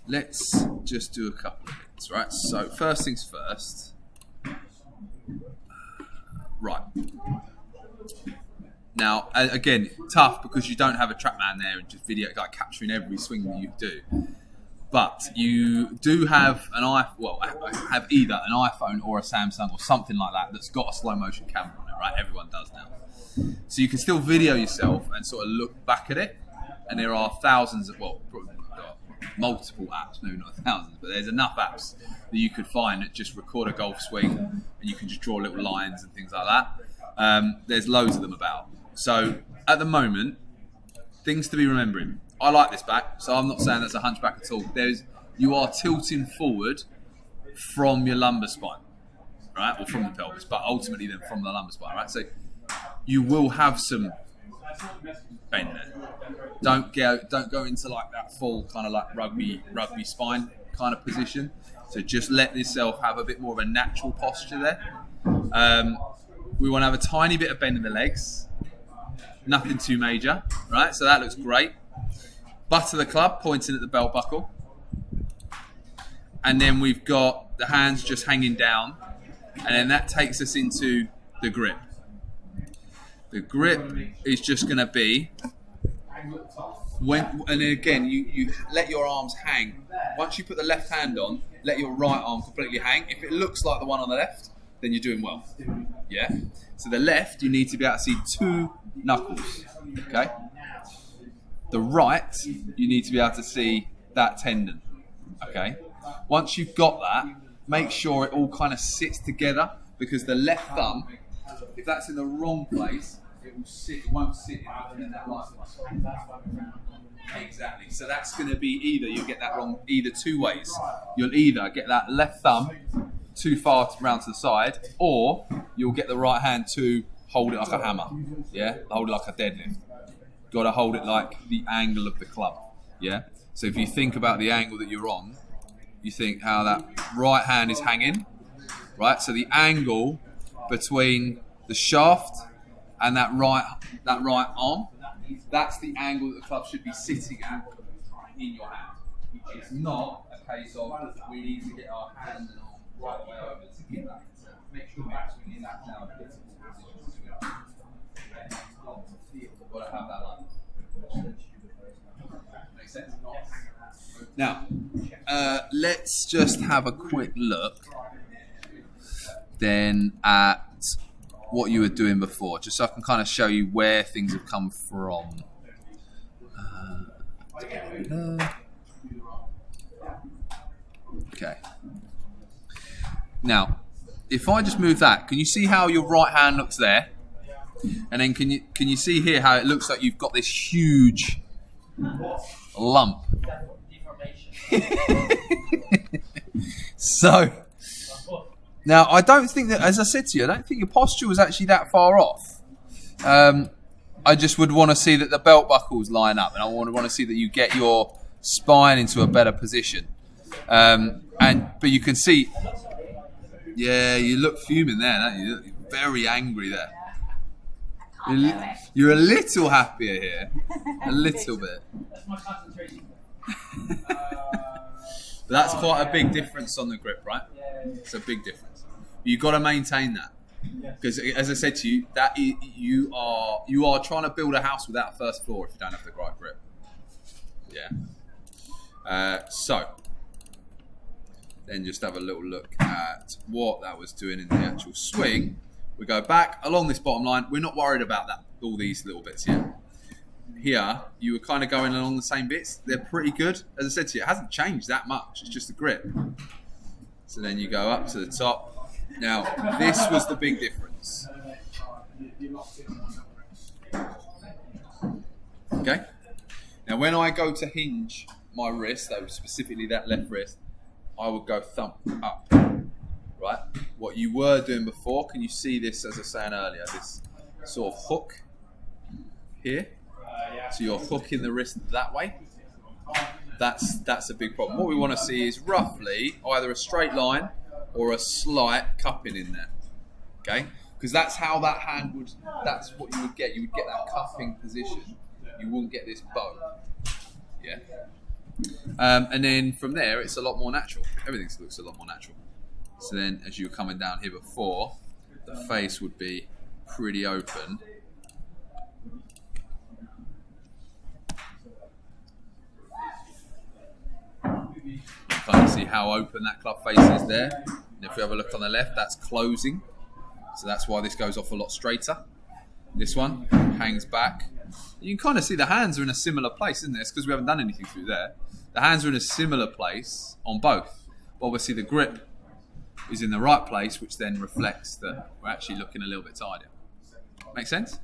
let's just do a couple of bits, right? So first things first. Right. Now, again, tough because you don't have a TrackMan there and just video like capturing every swing that you do. But you do have have either an iPhone or a Samsung or something like that that's got a slow motion camera on it, right? Everyone does now. So you can still video yourself and sort of look back at it. And there are thousands of, probably multiple apps, maybe not thousands, but there's enough apps that you could find that just record a golf swing and you can just draw little lines and things like that. There's loads of them about. So at the moment, things to be remembering. I like this back, so I'm not saying that's a hunchback at all. You are tilting forward from your lumbar spine, right? Or from the pelvis, but ultimately then from the lumbar spine, right? So you will have some bend there. Don't go into like that full kind of like rugby spine kind of position. So just let yourself have a bit more of a natural posture there. We want to have a tiny bit of bend in the legs. Nothing too major, right? So that looks great. Butt of the club pointing at the belt buckle. And then we've got the hands just hanging down. And then that takes us into the grip. The grip is just going to be and then again, you let your arms hang. Once you put the left hand on, let your right arm completely hang. If it looks like the one on the left, then you're doing well. Yeah? So the left, you need to be able to see 2 knuckles. Okay? The right, you need to be able to see that tendon. Okay? Once you've got that, make sure it all kind of sits together, because the left thumb, if that's in the wrong place, it won't sit in that right place. Exactly. So that's going to be you get that wrong either 2 ways. You'll either get that left thumb too far round to the side, or you'll get the right hand to hold it like a hammer. Yeah? Hold it like a deadlift. Got to hold it like the angle of the club. Yeah? So if you think about the angle that you're on, you think how that right hand is hanging, right? So the angle between the shaft and that right arm, that's the angle that the club should be sitting at in your hand. It's not a case of we need to get our hand and arm right the way over to get that. Make sure we're actually in that now position. We've got to have that line. Makes sense? Now, let's just have a quick look then at what you were doing before, just so I can kind of show you where things have come from. Okay. Now, if I just move that, can you see how your right hand looks there? And then can you see here how it looks like you've got this huge lump? So now I don't think that, as I said to you, I don't think your posture was actually that far off. I just would want to see that the belt buckles line up, and I want to see that you get your spine into a better position. But you can see, yeah, you look fuming there, don't you? You look very angry there. You're a little happier here, a little bit. That's my concentration. That's quite a big difference on the grip, right? It's a big difference. You've got to maintain that, because as I said to you, that you are trying to build a house without a first floor if you don't have the right grip. Yeah. So then just have a little look at what that was doing in the actual swing. We go back along this bottom line. We're not worried about that. All these little bits here. Here, you were kind of going along the same bits. They're pretty good. As I said to you, it hasn't changed that much. It's just the grip. So then you go up to the top. Now, this was the big difference. Okay? Now, when I go to hinge my wrist, specifically that left wrist, I would go thump up. Right? What you were doing before, can you see this, as I was saying earlier, this sort of hook here? So you're hooking the wrist that way. That's a big problem. What we want to see is roughly either a straight line or a slight cupping in there. Okay? Because that's how that hand would, that's what you would get. You would get that cupping position. You wouldn't get this bow. Yeah? And then from there, it's a lot more natural. Everything looks a lot more natural. So then, as you were coming down here before, the face would be pretty open. You can kind of see how open that club face is there. And if we have a look on the left, that's closing. So that's why this goes off a lot straighter. This one hangs back. You can kind of see the hands are in a similar place, isn't it? It's because we haven't done anything through there. The hands are in a similar place on both. But obviously the grip is in the right place, which then reflects that we're actually looking a little bit tidier. Make sense?